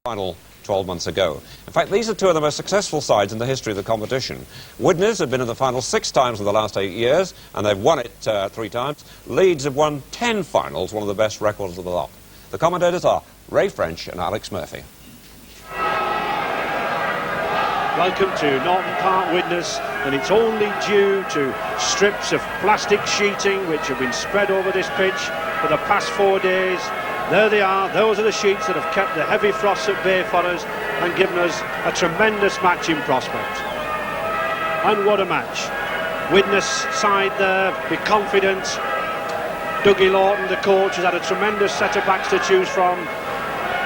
final 12 months ago. In fact, these are two of the most successful sides in the history of the competition. Widnes have been in the final 6 times in the last 8 years, and they've won it 3 times. Leeds have won 10 finals, one of the best records of the lot. The commentators are Ray French and Alex Murphy. Welcome to Norton Park, Widnes, and it's only due to strips of plastic sheeting which have been spread over this pitch for the past 4 days. There they are, those are the sheets that have kept the heavy frosts at bay for us and given us a tremendous match in prospect. And what a match. Widnes side there, be confident. Dougie Lawton, the coach, has had a tremendous set of backs to choose from.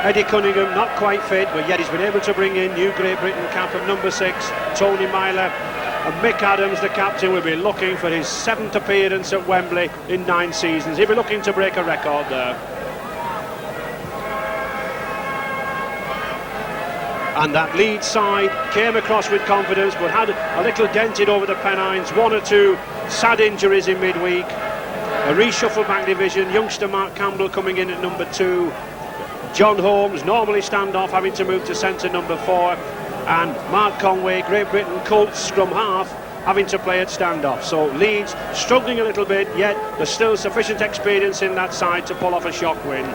Eddie Cunningham, not quite fit, but yet he's been able to bring in new Great Britain cap at number 6, Tony Myler. And Mick Adams, the captain, will be looking for his 7th appearance at Wembley in 9 seasons. He'll be looking to break a record there. And that Leeds side came across with confidence, but had a little dented over the Pennines. 1 or 2 sad injuries in midweek. A reshuffled back division. Youngster Mark Campbell coming in at number 2. John Holmes, normally stand-off, having to move to centre number 4. And Mark Conway, Great Britain Colts scrum half, having to play at stand-off. So Leeds struggling a little bit, yet there's still sufficient experience in that side to pull off a shock win.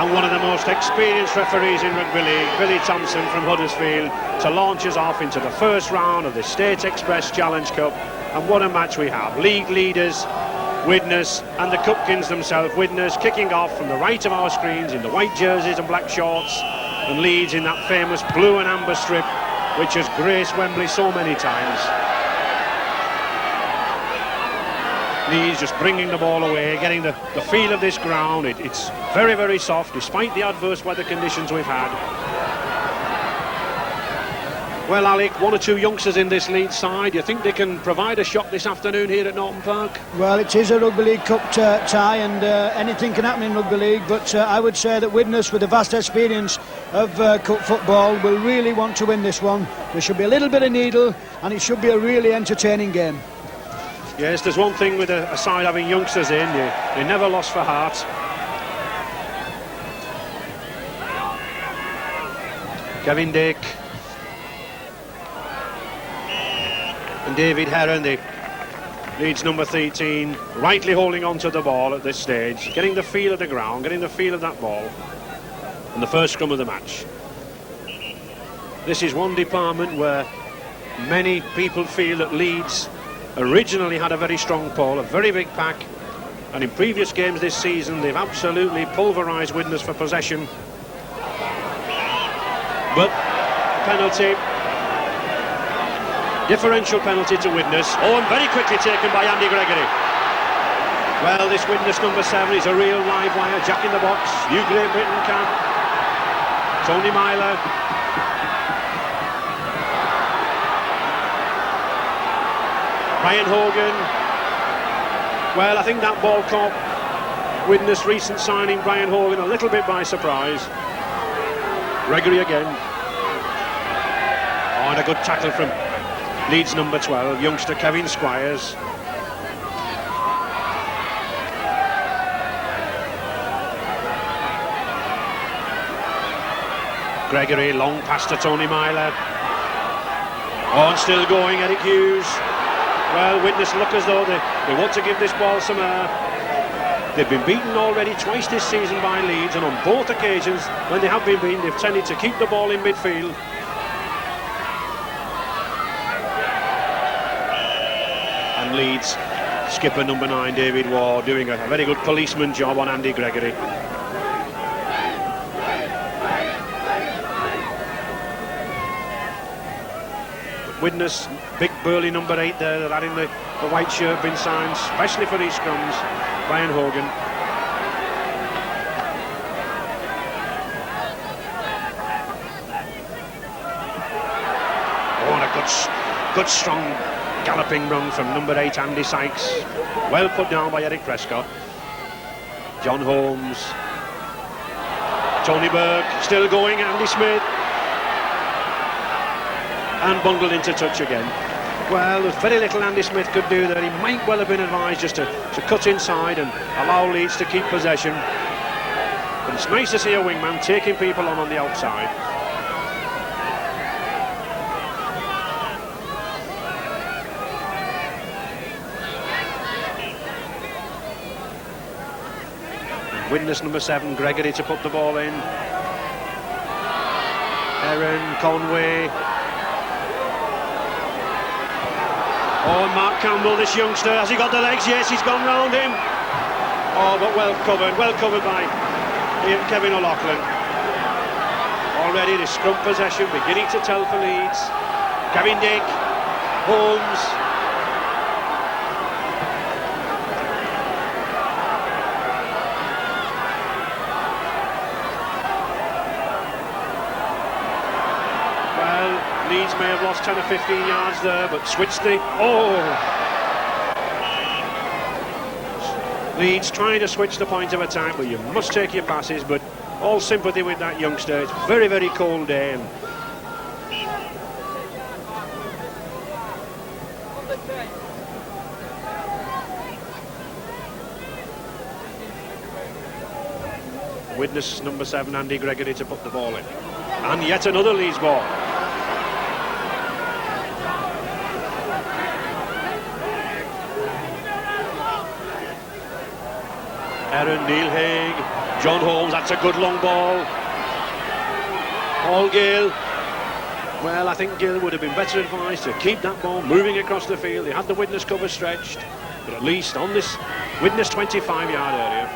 And one of the most experienced referees in rugby league, Billy Thompson from Huddersfield, to launch us off into the first round of the State Express Challenge Cup. And what a match we have. League leaders, Widnes, and the Cupkins themselves. Widnes kicking off from the right of our screens in the white jerseys and black shorts, and Leeds in that famous blue and amber strip which has graced Wembley so many times. Leeds just bringing the ball away, getting the feel of this ground. It's very, very soft despite the adverse weather conditions we've had. Well, Alec, 1 or 2 youngsters in this Leeds side. You think they can provide a shock this afternoon here at Norton Park? Well, it is a Rugby League Cup tie, and anything can happen in Rugby League, but I would say that Widnes, with the vast experience of Cup football, will really want to win this one. There should be a little bit of needle, and it should be a really entertaining game. Yes, there's one thing with a side having youngsters in, they never lost for heart. Kevin Dick and David Heron, the Leeds number 13, rightly holding on to the ball at this stage, getting the feel of the ground, getting the feel of that ball. And the first scrum of the match. This is one department where many people feel that Leeds originally had a very strong pull, a very big pack, and in previous games this season they've absolutely pulverised Widnes for possession. But penalty, differential penalty to Widnes. Oh, and very quickly taken by Andy Gregory. Well, this Widnes number 7 is a real live wire, jack in the box, new Great Britain camp. Tony Myler. Brian Hogan. Well, I think that ball caught Widnes' recent signing, Brian Hogan, a little bit by surprise. Gregory again. Oh, and a good tackle from Leeds number 12, youngster Kevin Squires. Gregory, long pass to Tony Myler. Oh, and still going, Eric Hughes. Well, Widnes look as though they want to give this ball some air. They've been beaten already twice this season by Leeds, and on both occasions when they have been beaten, they've tended to keep the ball in midfield. And Leeds skipper number 9, David Ward, doing a very good policeman job on Andy Gregory. Widnes, big burly number 8 there, that adding the white shirt been signed especially for these scrums, Brian Hogan. Oh, and a good strong galloping run from number 8 Andy Sykes, well put down by Eric Prescott. John Holmes, Tony Burke, still going, Andy Smith, and bundled into touch again. Well, there's very little Andy Smith could do there. He might well have been advised just to cut inside and allow Leeds to keep possession. But it's nice to see a wingman taking people on the outside. Widnes number 7, Gregory to put the ball in. Aaron, Conway. Oh, and Mark Campbell, this youngster, has he got the legs? Yes, he's gone round him. Oh, but well covered by Kevin O'Loughlin. Already the scrum possession beginning to tell for Leeds. Kevin Dick, Holmes. Well, Leeds may have lost 10 or 15 yards there, but switched the... Oh! Leeds trying to switch the point of attack, but you must take your passes, but all sympathy with that youngster. It's a very, very cold day. And Widnes number 7, Andy Gregory to put the ball in. And yet another Leeds ball. Aaron, Neil Haig, John Holmes, that's a good long ball. Paul Gale. Well, I think Gale would have been better advised to keep that ball moving across the field. He had the Widnes cover stretched, but at least on this Widnes 25-yard area.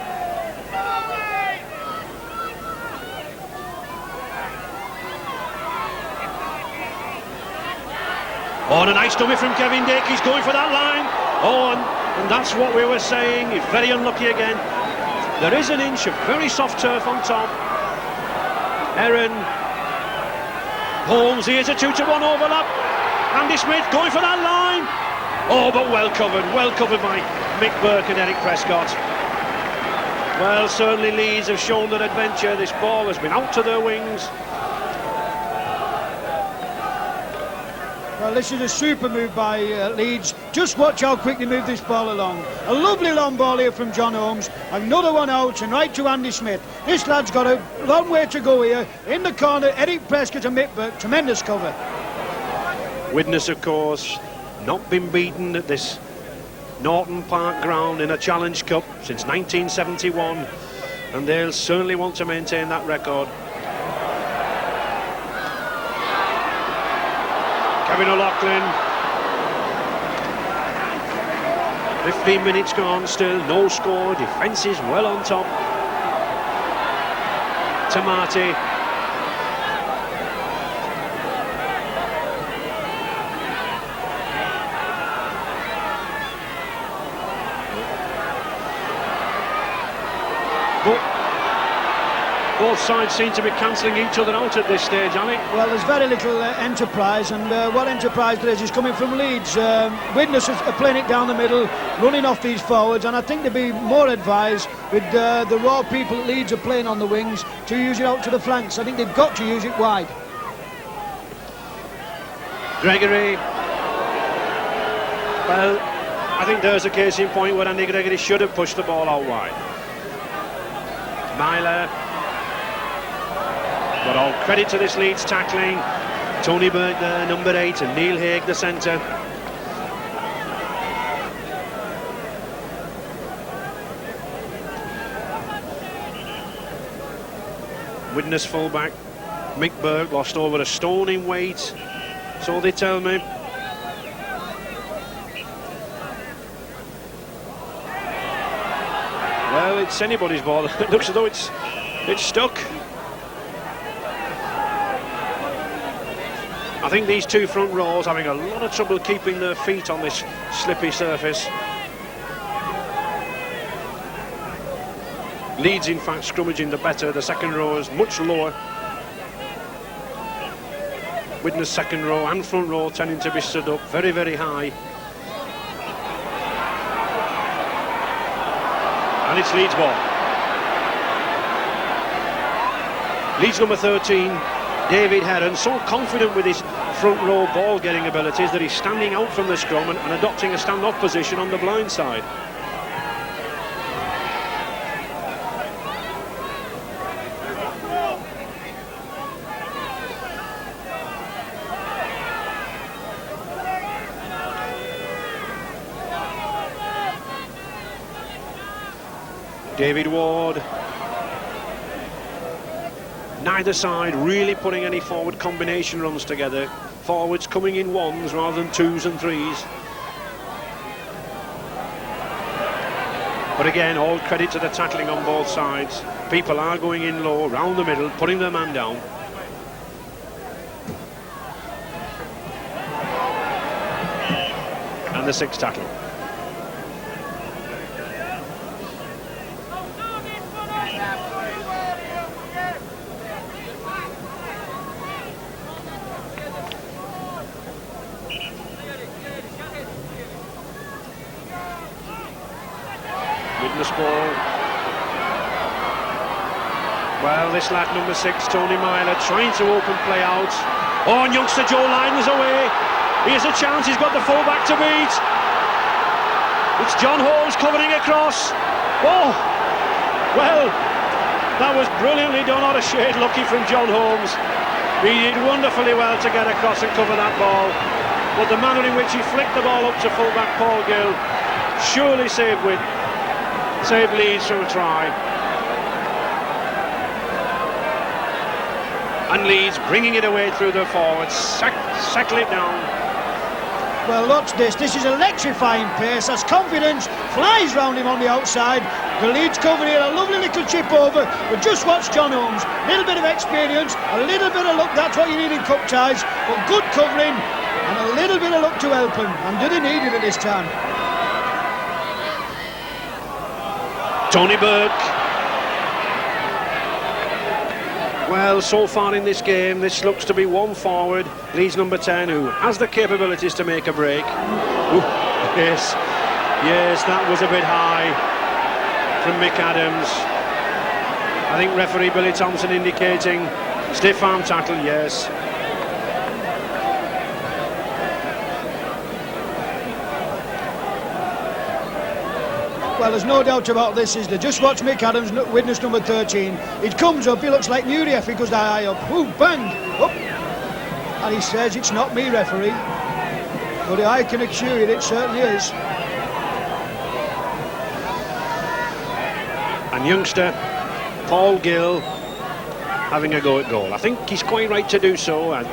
Oh, and a nice dummy from Kevin Dick. He's going for that line. Oh, and that's what we were saying. He's very unlucky again. There is an inch of very soft turf on top. Aaron. Holmes, here's a 2-to-1 overlap. Andy Smith going for that line. Oh, but well covered by Mick Burke and Eric Prescott. Well, certainly Leeds have shown their adventure. This ball has been out to their wings. Well, this is a super move by Leeds. Just watch how quick they move this ball along. A lovely long ball here from John Holmes. Another one out and right to Andy Smith. This lad's got a long way to go here. In the corner, Eric Prescott and Mick Burke. Tremendous cover. Widnes, of course, not been beaten at this Norton Park ground in a Challenge Cup since 1971. And they'll certainly want to maintain that record. Kevin O'Loughlin. 15 minutes gone, still no score. Defence is well on top. Tamati. Both sides seem to be cancelling each other out at this stage, Ali. Well, there's very little enterprise, and what enterprise there is coming from Leeds. Widnes are playing it down the middle, running off these forwards, and I think they'd be more advised with the raw people that Leeds are playing on the wings to use it out to the flanks. I think they've got to use it wide. Gregory. Well, I think there's a case in point where Andy Gregory should have pushed the ball out wide. Myler. But all credit to this Leeds tackling. Tony Burke there, number 8, and Neil Haig, the centre. Widnes fullback Mick Burke lost over a stone in weight, so they tell me. Well, it's anybody's ball. It looks as though it's stuck. I think these two front rows having a lot of trouble keeping their feet on this slippy surface. Leeds, in fact, scrummaging the better. The second row is much lower. Widnes' second row and front row tending to be stood up very, very high. And it's Leeds ball. Leeds number 13, David Heron, so confident with his front row ball getting abilities that he's standing out from the scrum and adopting a stand-off position on the blind side. David Ward. Neither side really putting any forward combination runs together. Forwards coming in ones rather than twos and threes. But again, all credit to the tackling on both sides. People are going in low, round the middle, putting their man down. And the sixth tackle. Widnes ball. Well, this lad number 6, Tony Myler, trying to open play out. Oh, and youngster Joe Lyden's away. He has a chance, he's got the full-back to beat. It's John Holmes covering across. Oh, well, that was brilliantly done, not a shade lucky from John Holmes. He did wonderfully well to get across and cover that ball. But the manner in which he flicked the ball up to full-back Paul Gill surely saved Leeds from a try. And Leeds bringing it away through the forwards, settle it down. Well, watch this. This is electrifying pace. As confidence flies round him on the outside. The Leeds cover here, a lovely little chip over. But just watch John Holmes. A little bit of experience, a little bit of luck. That's what you need in cup ties. But good covering and a little bit of luck to help him. And did he need it at this time? Tony Burke. Well, so far in this game, this looks to be one forward, Leeds number 10, who has the capabilities to make a break. Ooh, yes, that was a bit high from Mick Adams. I think referee Billy Thompson indicating stiff arm tackle, yes. Well, there's no doubt about this, is there? Just watch Mick Adams, Widnes number 13. It comes up, he looks like new ref, he goes the eye up, ooh, bang, up. And he says, it's not me, referee. But I can assure you, it certainly is. And youngster Paul Gill having a go at goal. I think he's quite right to do so. I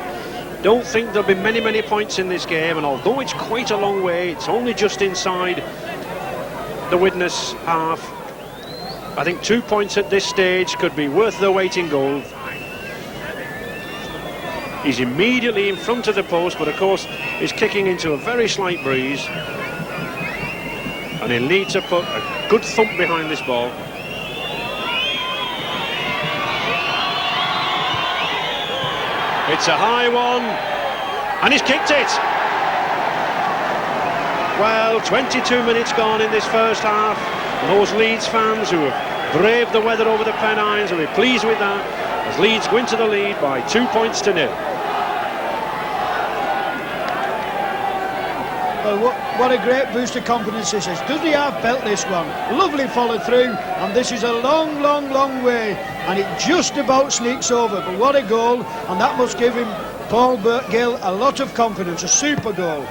don't think there'll be many points in this game, and although it's quite a long way, it's only just inside the Widnes half. I think 2 points at this stage could be worth their weight in gold. He's immediately in front of the post, but of course he's kicking into a very slight breeze, and he'll need to put a good thump behind this ball. It's a high one, and he's kicked it. Well, 22 minutes gone in this first half, and those Leeds fans who have braved the weather over the Pennines will be pleased with that, as Leeds go into the lead by 2 points to nil. Well, what a great boost of confidence this is. Doesn't he have belt this one? Lovely follow through, and this is a long way, and it just about sneaks over. But what a goal, and that must give him, Paul Gill, a lot of confidence. A super goal.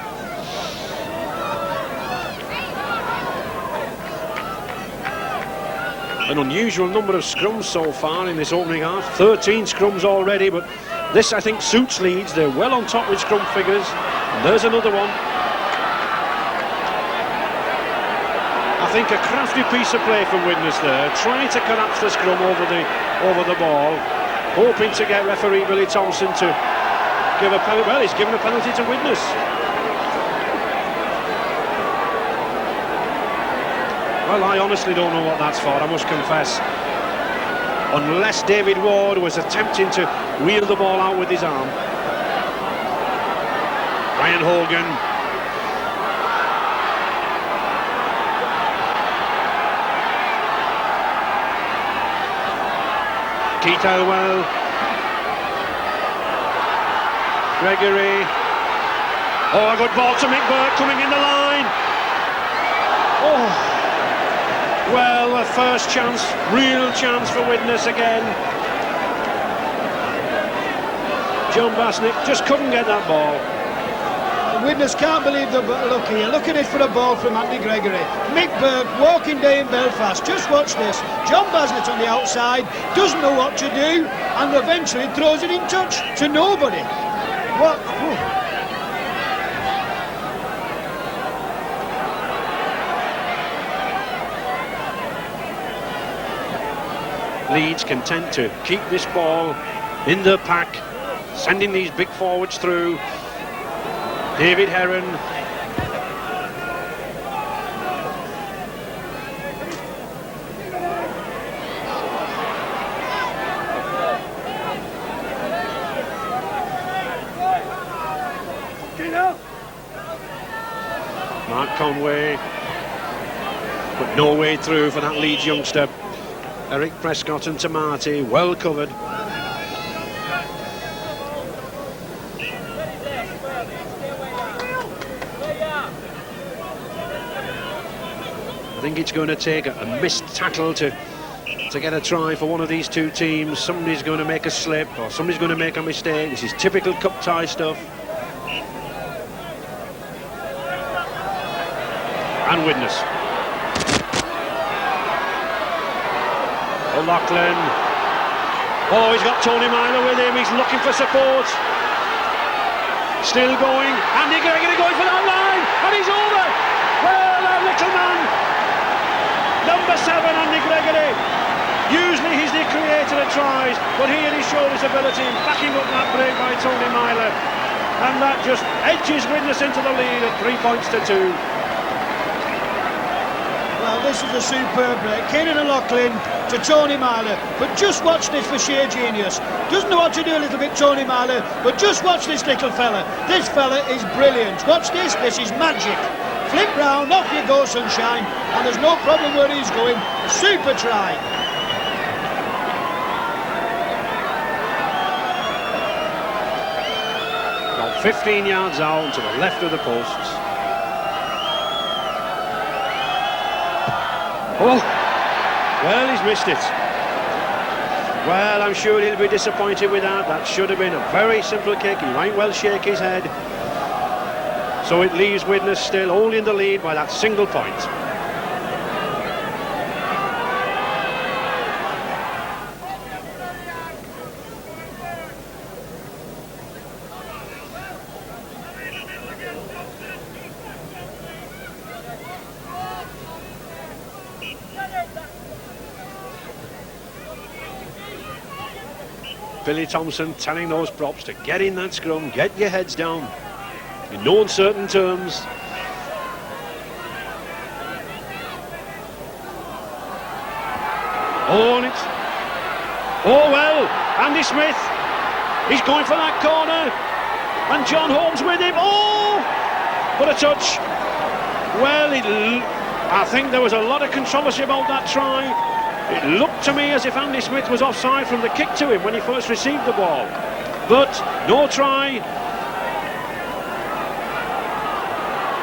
An unusual number of scrums so far in this opening half. 13 scrums already, but this I think suits Leeds. They're well on top with scrum figures, and there's another one. I think a crafty piece of play from Widnes there, trying to collapse the scrum over the ball, hoping to get referee Billy Thompson to give a penalty. Well, he's given a penalty to Widnes. Well, I honestly don't know what that's for, I must confess. Unless David Ward was attempting to wheel the ball out with his arm. Ryan Hogan. Keith Elwell. Gregory. Oh, a good ball to Mick Burke coming in the line. Oh. Well, a first chance, real chance for Widnes again. John Basnick just couldn't get that ball. Widnes can't believe the luck here. Look at it for a ball from Andy Gregory. Mick Burke walking day in Belfast. Just watch this. John Baslett on the outside, doesn't know what to do, and eventually throws it in touch to nobody. What? Leeds content to keep this ball in the pack, sending these big forwards through. David Heron. Mark Conway, but no way through for that Leeds youngster. Eric Prescott and Tamati, well covered. I think it's going to take a missed tackle to get a try for one of these two teams. Somebody's going to make a slip or somebody's going to make a mistake. This is typical cup tie stuff. And Widnes. O'Loughlin. Oh, he's got Tony Myler with him. He's looking for support. Still going. Andy Gregory going for that line. And he's over. Well, that little man. Number 7, Andy Gregory. Usually he's the creator of tries, but here he showed his ability in backing up that break by Tony Myler. And that just edges Widnes into the lead at 3 points to 2. Well, this is a superb break. Kieran O'Loughlin to Tony Myler, but just watch this for sheer genius. Doesn't know what to do a little bit, Tony Myler, but just watch this little fella. This fella is brilliant. Watch this is magic. Flip round, off you go, sunshine, and there's no problem where he's going. Super try. Got 15 yards out to the left of the posts. Oh, well, he's missed it. Well, I'm sure he'll be disappointed with that. That should have been a very simple kick. He might well shake his head. So it leaves Widnes still only in the lead by that single point. Billy Thompson telling those props to get in that scrum, get your heads down in no uncertain terms. Oh, and it's... Oh, well, Andy Smith, he's going for that corner, and John Holmes with him. Oh, but a touch. Well, I think there was a lot of controversy about that try. It looked to me as if Andy Smith was offside from the kick to him when he first received the ball. But no try.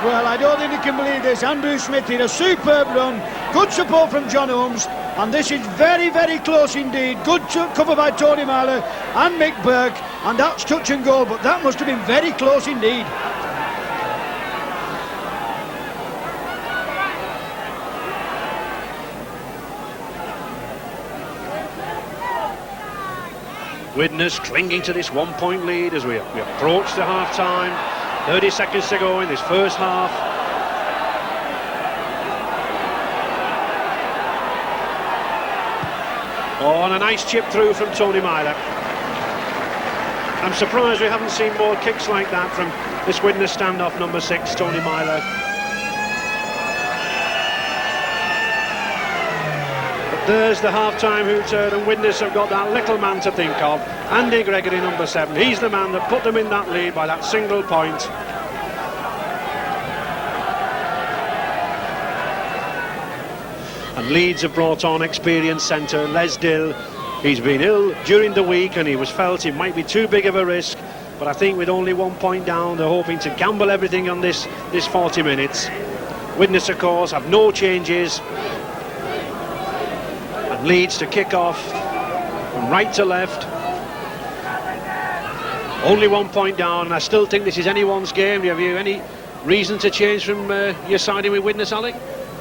Well, I don't think you can believe this. Andrew Smith did a superb run. Good support from John Holmes. And this is very, very close indeed. Good cover by Tony Myler and Mick Burke. And that's touch and goal. But that must have been very close indeed. Widnes clinging to this 1 point lead as we approach the half time. 30 seconds to go in this first half. Oh, and a nice chip through from Tony Myler. I'm surprised we haven't seen more kicks like that from this Widnes standoff, number 6, Tony Myler. There's the half-time hooter, and Widnes have got that little man to think of. Andy Gregory, number 7. He's the man that put them in that lead by that single point. And Leeds have brought on experienced centre Les Dill. He's been ill during the week and he was felt it might be too big of a risk. But I think with only 1 point down, they're hoping to gamble everything on this 40 minutes. Widnes, of course, have no changes. Leeds to kick off from right to left. Only 1 point down, and I still think this is anyone's game. Have you any reason to change from your siding with Widnes, Alec?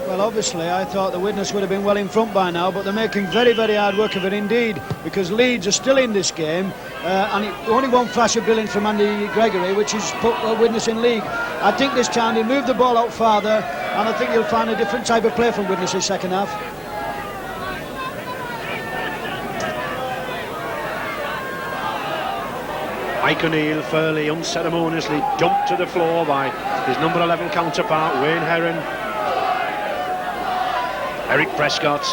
Well, obviously, I thought the Widnes would have been well in front by now, but they're making very, very hard work of it indeed, because Leeds are still in this game, and only one flash of brilliance from Andy Gregory, which has put Widnes in league. I think this time they move the ball out farther, and I think you'll find a different type of play from Widnes in second half. Mike O'Neill fairly unceremoniously dumped to the floor by his number 11 counterpart, Wayne Heron. Eric Prescott.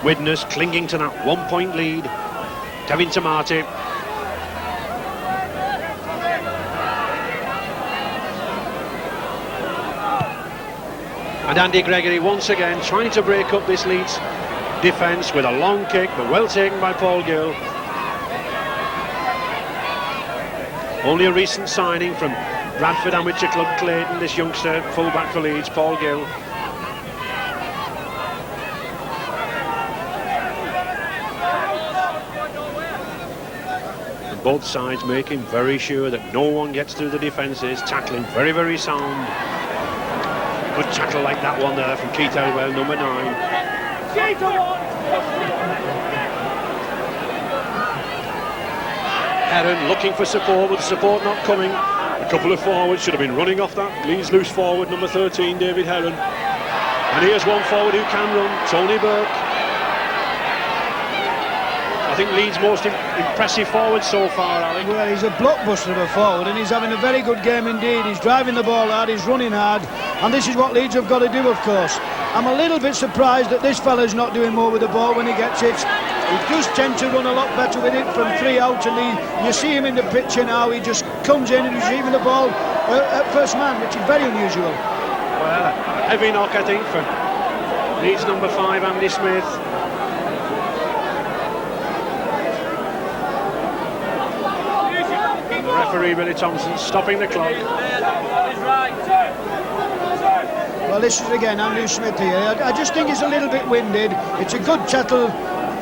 Widnes clinging to that 1 point lead. Kevin Tamati. And Andy Gregory once again trying to break up this Leeds defence with a long kick, but well taken by Paul Gill. Only a recent signing from Bradford Amateur Club Clayton, this youngster full-back for Leeds, Paul Gill. And both sides making very sure that no one gets through the defences, tackling very, very sound. Good tackle like that one there from Keith Elwell, number 9. Heron looking for support, but the support not coming. A couple of forwards should have been running off that. Leeds loose forward, number 13, David Heron. And here's one forward who can run, Tony Burke. I think Leeds' most impressive forward so far, Alec. Well, he's a blockbuster of a forward, and he's having a very good game indeed. He's driving the ball hard, he's running hard, and this is what Leeds have got to do, of course. I'm a little bit surprised that this fella's not doing more with the ball when he gets it. He does tend to run a lot better with it from 3 out, and you see him in the picture now. He just comes in and he's receiving the ball at first man, which is very unusual. Well, heavy knock, I think, for Leeds number 5, Andy Smith. And the referee, Billy Thompson, stopping the clock. Well, this is again Andrew Smith here. I just think he's a little bit winded. It's a good tackle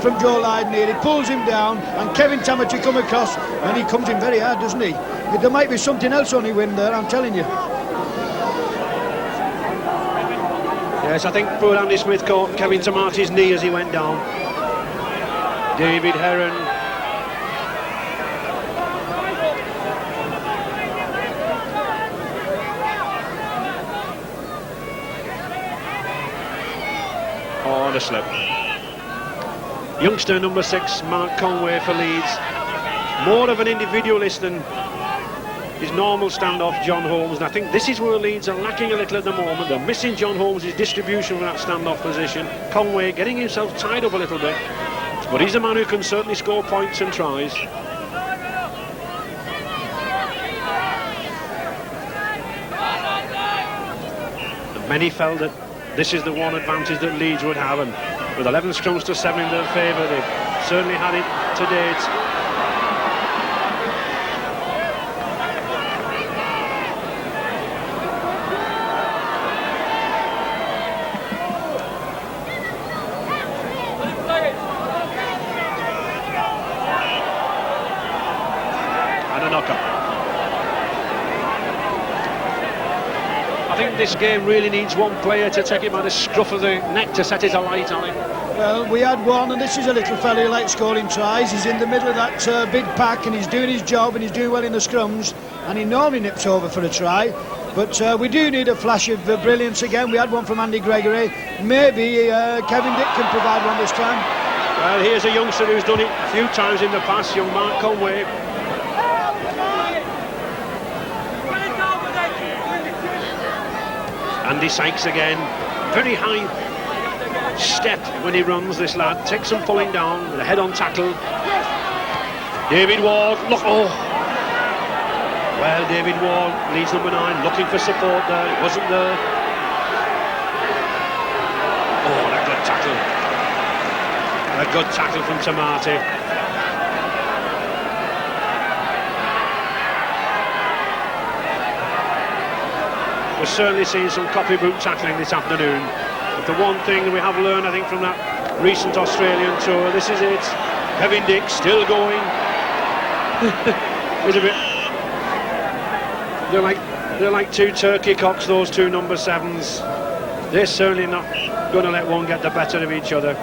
from Joe Lydon here. He pulls him down, and Kevin Tamati come across, and he comes in very hard, doesn't he? There might be something else on the wind there, I'm telling you. Yes, I think poor Andy Smith caught Kevin Tamati's knee as he went down. David Heron. Oh, the slip. Youngster number 6, Mark Conway for Leeds. More of an individualist than his normal standoff, John Holmes. And I think this is where Leeds are lacking a little at the moment. They're missing John Holmes' distribution from that standoff position. Conway getting himself tied up a little bit. But he's a man who can certainly score points and tries. And many felt that this is the one advantage that Leeds would have, and with 11 scrums to 7 in their favour, they've certainly had it to date. And a knocker. I think this game really needs one player to take it by the scruff of the neck to set it alight, Alec. Well, we had one, and this is a little fella who likes scoring tries. He's in the middle of that big pack, and he's doing his job, and he's doing well in the scrums, and he normally nips over for a try. But we do need a flash of brilliance again. We had one from Andy Gregory. Maybe Kevin Dick can provide one this time. Well, here's a youngster who's done it a few times in the past, young Mark Conway. Andy Sykes again, very high step when he runs, this lad. Takes some pulling down with a head-on tackle. David Ward, look, oh! Well, David Ward, Leeds number 9, looking for support there, it wasn't there. Oh, what a good tackle. A good tackle from Tamati. We're certainly seeing some copybook tackling this afternoon. But the one thing that we have learned, I think, from that recent Australian tour, this is it. Kevin Dick still going. It's a bit. They're like two turkey cocks, those two number 7s. They're certainly not going to let one get the better of each other.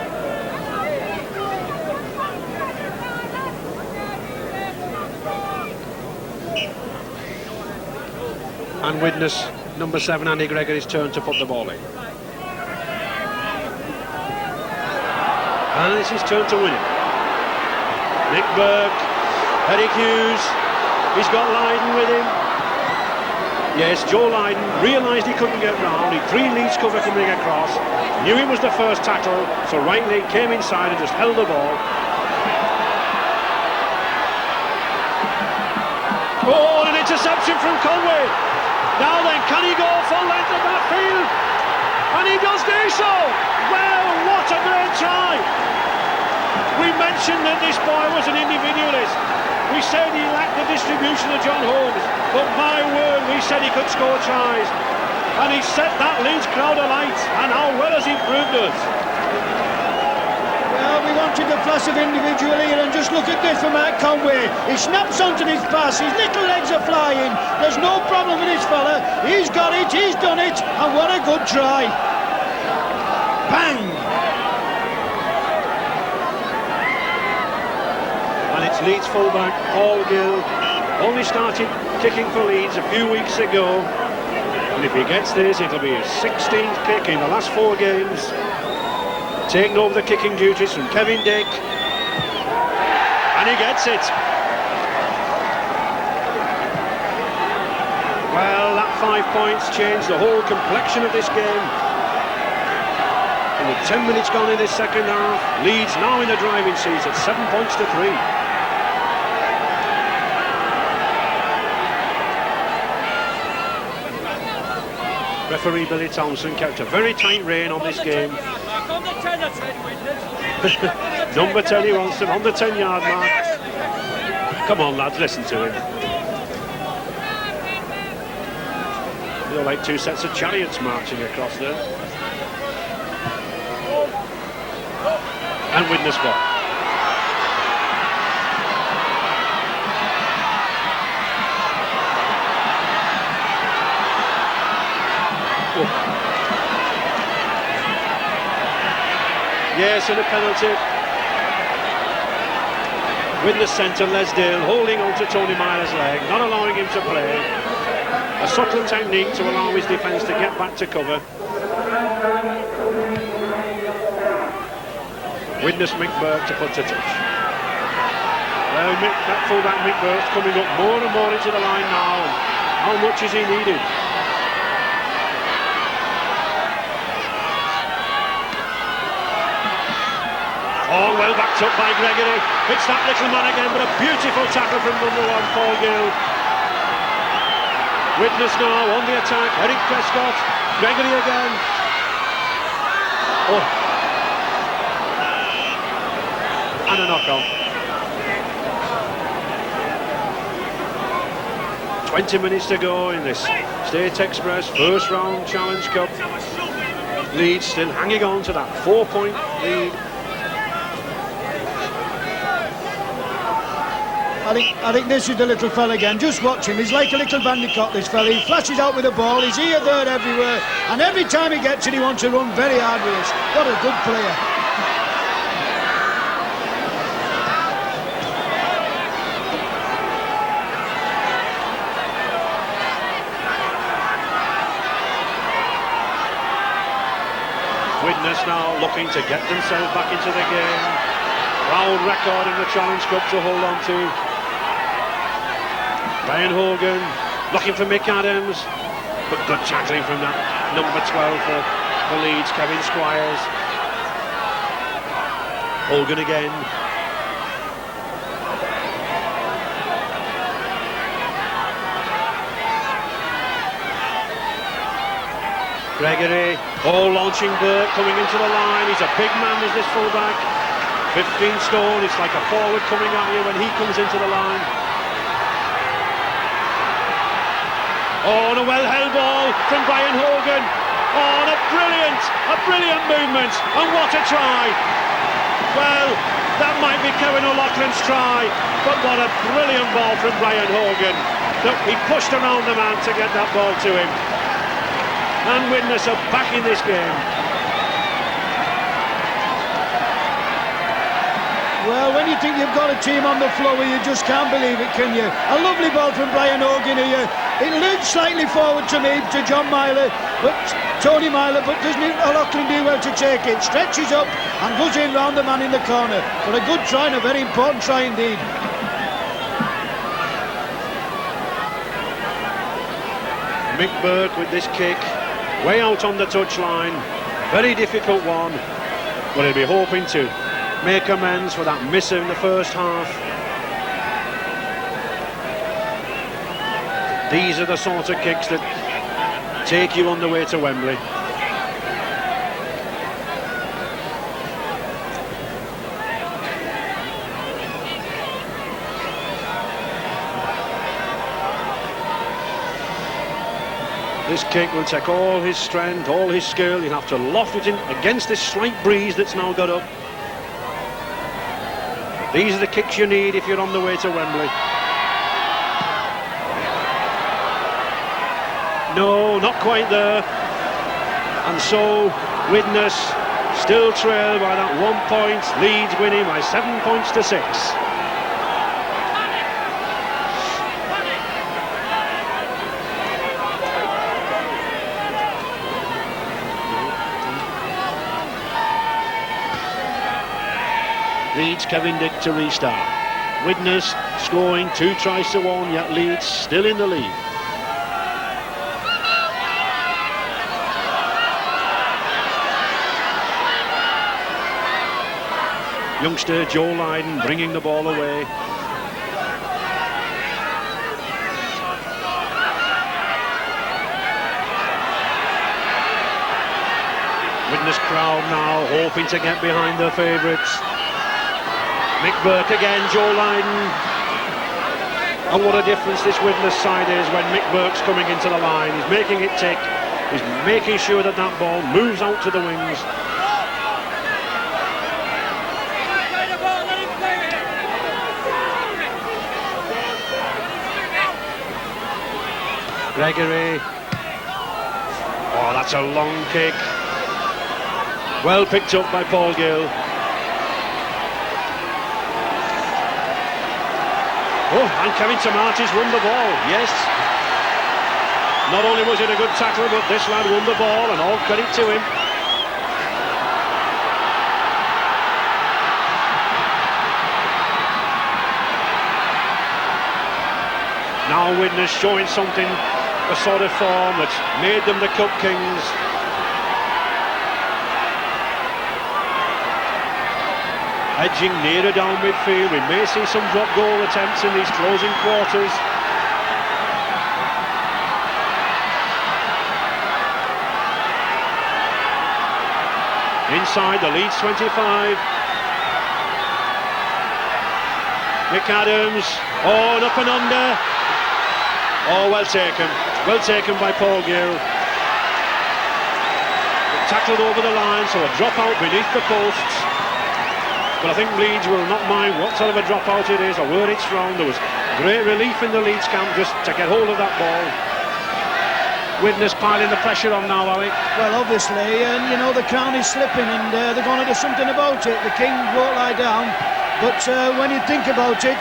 And Widnes, number 7, Andy Gregory's turn to put the ball in. And it's his turn to win it. Nick Burke, Eric Hughes, he's got Lydon with him. Yes, Joe Lydon realised he couldn't get round. He 3 Leeds cover coming across, knew it was the first tackle, so right leg came inside and just held the ball. Oh, an interception from Conway. Now then, can he go full length of that field? And he does do so. Well, what a great try. We mentioned that this boy was an individualist. We said he lacked the distribution of John Holmes, but my word, we said he could score tries. And he set that Leeds crowd alight, and how well has he proved us. Well, we wanted the flash of individual here, and just look at this from Matt Conway. He snaps onto his pass, his little legs are flying. There's no problem with this fella. He's got it, he's done it, and what a good try. Bang! And it's Leeds fullback Paul Gill, only started kicking for Leeds a few weeks ago, and if he gets this, it'll be his 16th kick in the last 4 games, taking over the kicking duties from Kevin Dick, and he gets it. Well, that 5 points changed the whole complexion of this game. And with 10 minutes gone in this second half, Leeds now in the driving seat at 7 points to 3. Referee Billy Thompson kept a very tight rein on this game. Number 10, he wants them on the 10-yard mark. Come on, lads, listen to him. They're like 2 sets of chariots marching across there. And Widnes ball. Yes, and a penalty. Widnes centre, Lesdale holding on to Tony Myers' leg, not allowing him to play. A subtle technique to allow his defence to get back to cover. Widnes Mick Burke to put to touch. Well, that fullback Mick Burke's coming up more and more into the line now. How much is he needed? Oh, well backed up by Gregory. It's that little man again, but a beautiful tackle from number 1, Paul Gill. Widnes now on the attack. Eric Prescott. Gregory again. Oh. And a knock on. 20 minutes to go in this State Express first round Challenge Cup. Leeds still hanging on to that 4-point lead. I think this is the little fella again. Just watch him. He's like a little bandicoot, this fella. He flashes out with the ball. He's here, there, everywhere. And every time he gets it, he wants to run very hard with us. What a good player. Widnes now looking to get themselves back into the game. Proud record in the Challenge Cup to hold on to. Brian Hogan looking for Mick Adams, but good tackling from that number 12 for Leeds, Kevin Squires. Hogan again. Gregory, launching Burke coming into the line. He's a big man, is this fullback. 15 stone, it's like a forward coming at you when he comes into the line. Oh, and a well-held ball from Brian Hogan. Oh, and a brilliant movement, and what a try. Well, that might be Kevin O'Loughlin's try, but what a brilliant ball from Brian Hogan. Look, he pushed around the man to get that ball to him. And Widnes are back in this game. Well, when you think you've got a team on the floor, you just can't believe it, can you? A lovely ball from Brian Hogan here. It looks slightly forward to me, to Tony Myler, but doesn't O'Loughlin do well to take it? Stretches up and goes in round the man in the corner. But a good try and a very important try indeed. Mick Burke with this kick, way out on the touchline. Very difficult one, but he'll be hoping to make amends for that miss in the first half. These are the sort of kicks that take you on the way to Wembley. This kick will take all his strength, all his skill. He'll have to loft it in against this slight breeze that's now got up. These are the kicks you need if you're on the way to Wembley. No, not quite there. And so Widnes still trail by that 1 point. Leeds winning by 7 points to 6. Leeds Kevin Dick to restart. Widnes scoring 2 tries to 1, yet Leeds still in the lead. Youngster Joe Lydon bringing the ball away. Widnes crowd now hoping to get behind their favourites. Mick Burke again, Joe Lydon. And what a difference this Widnes side is when Mick Burke's coming into the line. He's making it tick. He's making sure that that ball moves out to the wings. Gregory. Oh, that's a long kick. Well picked up by Paul Gill. Oh, and Kevin Tomatis won the ball, yes. Not only was it a good tackle, but this lad won the ball, and all credit to him. Now Widnes showing something, a sort of form that's made them the Cup Kings. Edging nearer down midfield, we may see some drop goal attempts in these closing quarters. Inside the Leeds 25. Mick Adams, oh, and up and under. Oh, well taken by Paul Gill. Tackled over the line, so a drop out beneath the posts. But I think Leeds will not mind what sort of a dropout it is or where it's from. There was great relief in the Leeds camp just to get hold of that ball. Widnes piling the pressure on now, Howie. Well, obviously, and you know the crown is slipping, and they're going to do something about it. The king won't lie down, but when you think about it,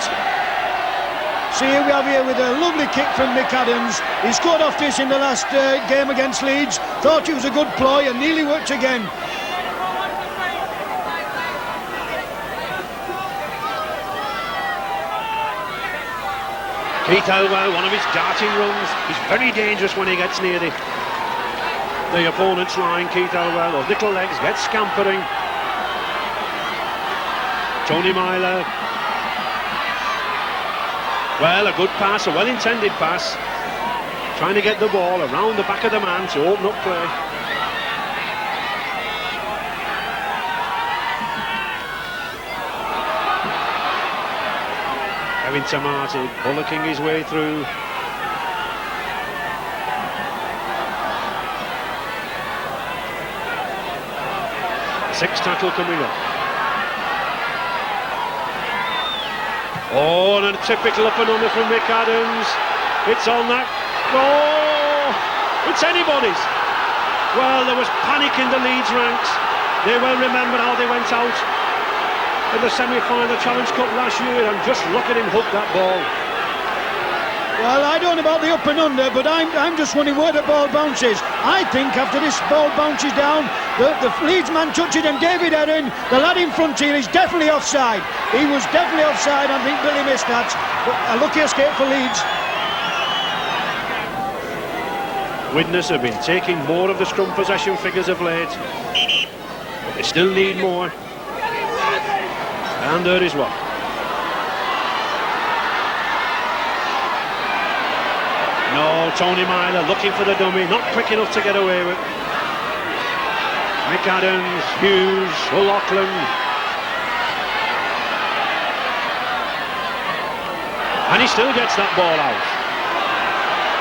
see, here we have here with a lovely kick from Mick Adams. He scored off this in the last game against Leeds. Thought it was a good ploy and nearly worked again. Keith Elwell, one of his darting runs. He's very dangerous when he gets near the opponent's line. Keith Elwell, those little legs get scampering. Tony Myler. Well, a good pass, a well-intended pass. Trying to get the ball around the back of the man to open up play. Kevin Tomatis bullocking his way through. Sixth tackle coming up. Oh, and a typical up and under from Mick Adams. It's on that. Oh, it's anybody's. Well, there was panic in the Leeds ranks. They well remember how they went out in the semi-final of the Challenge Cup last year, and just look at him hook that ball. Well, I don't know about the up and under, but I'm just wondering where the ball bounces. I think after this ball bounces down, the Leeds man touches it, and David Heron, the lad in front here, is definitely offside. He was definitely offside. I think Billy missed that. But a lucky escape for Leeds. Widnes have been taking more of the scrum possession figures of late, but they still need more. And there is one. No, Tony Myler looking for the dummy, not quick enough to get away with. Mick Adams, Hughes, O'Loughlin. And he still gets that ball out.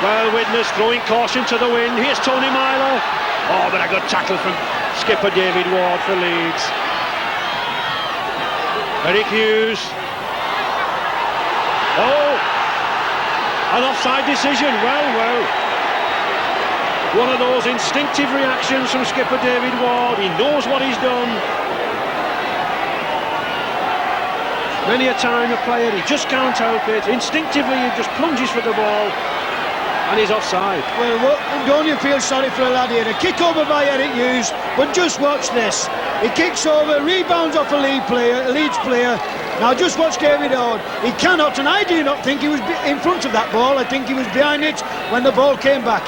Well, Widnes throwing caution to the wind. Here's Tony Myler. Oh, but a good tackle from skipper David Ward for Leeds. Eric Hughes. Oh, an offside decision. Well. One of those instinctive reactions from skipper David Ward. He knows what he's done. Many a time a player, he just can't help it. Instinctively, he just plunges for the ball. And he's offside. Well, don't you feel sorry for a lad here? A kick over by Eric Hughes, but just watch this. He kicks over, rebounds off a Leeds player. Now just watch David Ward. He cannot, and I do not think he was in front of that ball. I think he was behind it when the ball came back.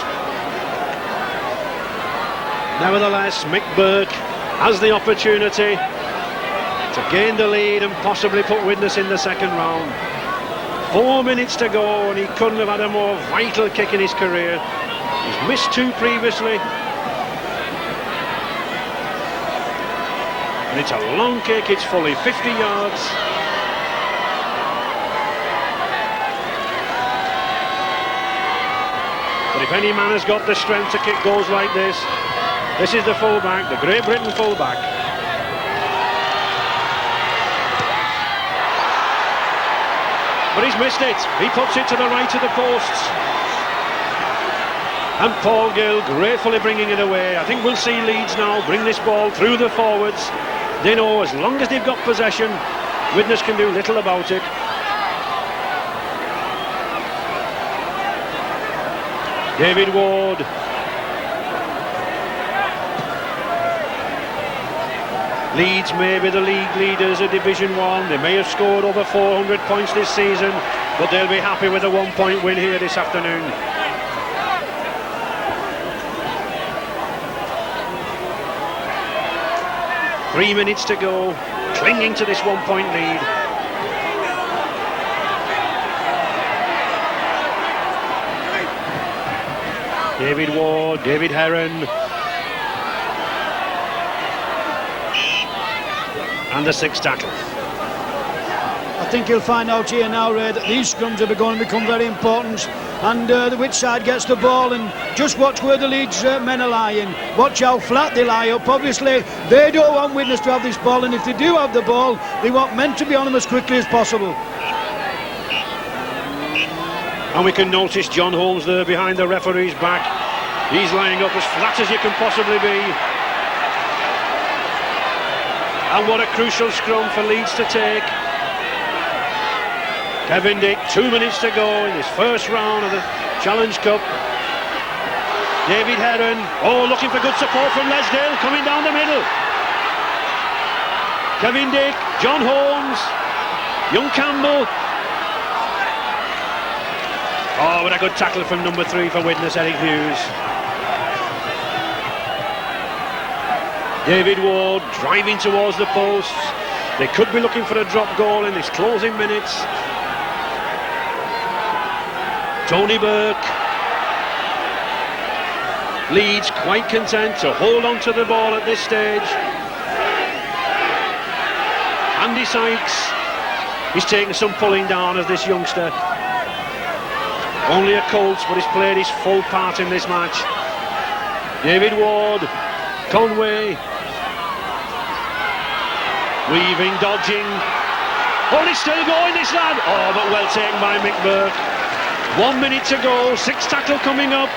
Nevertheless, Mick Burke has the opportunity to gain the lead and possibly put Widnes in the second round. 4 minutes to go, and he couldn't have had a more vital kick in his career. He's missed 2 previously. And it's a long kick, it's fully 50 yards. But if any man has got the strength to kick goals like this is the fullback, the Great Britain fullback. But he's missed it. He puts it to the right of the posts. And Paul Gill gratefully bringing it away. I think we'll see Leeds now bring this ball through the forwards. They know as long as they've got possession, Widnes can do little about it. David Ward. Leeds may be the league leaders of Division 1. They may have scored over 400 points this season, but they'll be happy with a 1-point win here this afternoon. Three minutes to go, clinging to this 1-point lead. David Ward, David Heron. And the 6th tackle. I think you'll find out here now, Ray, that these scrums are going to become very important, and which side gets the ball, and just watch where the Leeds men are lying. Watch how flat they lie up. Obviously they don't want Widnes to have this ball, and if they do have the ball, they want men to be on them as quickly as possible. And we can notice John Holmes there behind the referee's back. He's lying up as flat as you can possibly be. And what a crucial scrum for Leeds to take. Kevin Dick, 2 minutes to go in his first round of the Challenge Cup. David Heron, looking for good support from Lesdale, coming down the middle. Kevin Dick, John Holmes, young Campbell. Oh, what a good tackle from number 3 for Widnes, Eric Hughes. David Ward driving towards the posts. They could be looking for a drop goal in this closing minutes. Tony Burke. Leeds quite content to hold on to the ball at this stage. Andy Sykes. He's taken some pulling down as this youngster. Only a Colt, but he's played his full part in this match. David Ward. Conway. Weaving, dodging. Oh, he's still going, this lad. Oh, but well taken by Mick Burke. 1 minute to go, 6 tackle coming up.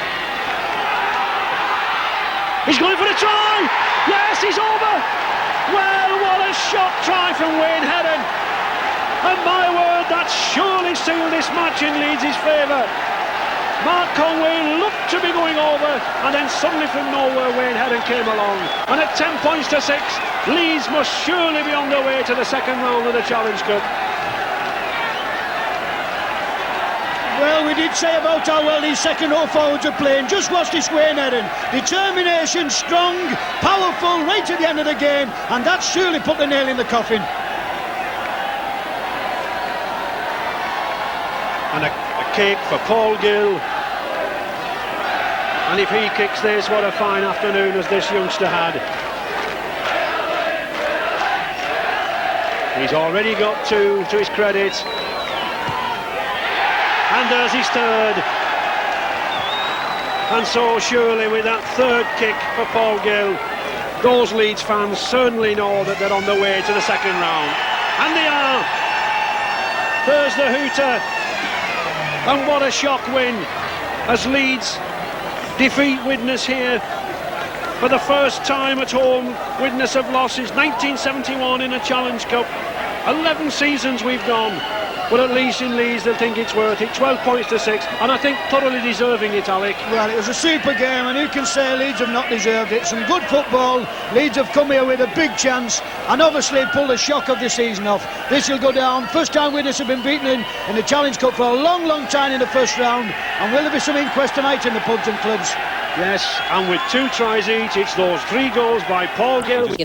He's going for a try. Yes, he's over. Well, what a shot try from Wayne Heron. And my word, that surely sealed this match in Leeds' favour. Mark Conway looked to be going over, and then suddenly from nowhere Wayne Heron came along. And at 10 points to 6, Leeds must surely be on their way to the second round of the Challenge Cup. Well, we did say about how well these second row forwards are playing. Just watch this Wayne Heron. Determination, strong, powerful, right to the end of the game, and that surely put the nail in the coffin. And a kick for Paul Gill. And if he kicks this, what a fine afternoon as this youngster had. He's already got 2 to his credit. And there's his third. And so surely with that third kick for Paul Gill, those Leeds fans certainly know that they're on their way to the second round. And they are. There's the hooter. And what a shock win as Leeds defeat Widnes here. For the first time at home, Widnes have lost since 1971 in a Challenge Cup. 11 seasons we've gone. But at least in Leeds they'll think it's worth it. 12 points to 6, and I think thoroughly deserving it, Alec. Well, it was a super game, and who can say Leeds have not deserved it? Some good football. Leeds have come here with a big chance, and obviously pulled the shock of the season off. This will go down. First time Widnes have been beaten in the Challenge Cup for a long, long time in the first round. And will there be some inquest tonight in the pubs and clubs? Yes, and with 2 tries each, it's those 3 goals by Paul Gill.